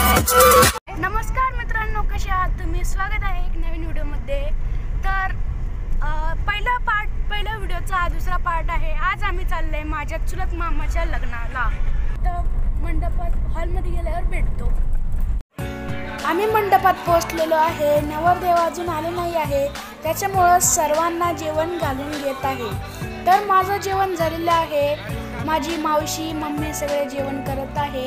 नमस्कार मित्रांनो, कसे आहात तुम्ही? स्वागत आहे एक नवीन व्हिडिओमध्ये। तर पहिला व्हिडिओचा हा दुसरा पार्ट आहे। आज आम्ही चाललोय माझ्या चुलत मामाच्या लग्नाला। तर मंडपात हॉलमध्ये गेल्यावर भेटतो। आम्ही मंडपात पोहोचलेलो आहे। नवरदेव अजून आले नाही आहे, त्याच्यामुळं सर्वांना जेवण घालून घेत आहे। तर माझं जेवण झालेलं आहे। माझी मावशी मम्मी सगळे जेवण करत आहे।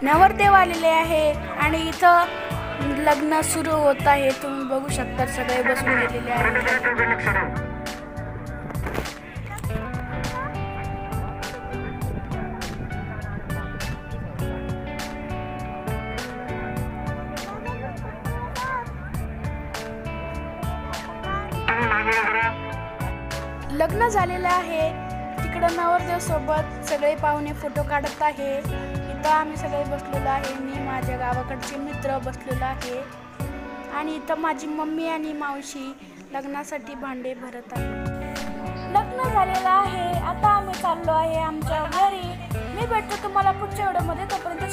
नवरदेव आलेले आहे आणि इथं लग्न सुरू होत आहे। तुम्ही बघू शकता सगळे बसून गेलेले आहेत। लग्न झालेलं आहे। तिकडं नवरदेव सोबत सगळे पाहुणे फोटो काढत आहे। इथं आम्ही सगळे बसलेलो आहे। मी माझ्या गावाकडचे मित्र बसलेलो आहे आणि इथं माझी मम्मी आणि मावशी लग्नासाठी भांडे भरत आहे। लग्न झालेलं आहे। आता आम्ही चाललो आहे आमच्या घरी। मी भेटतो तुम्हाला पुढच्या व्हिडिओमध्ये। तोपर्यंत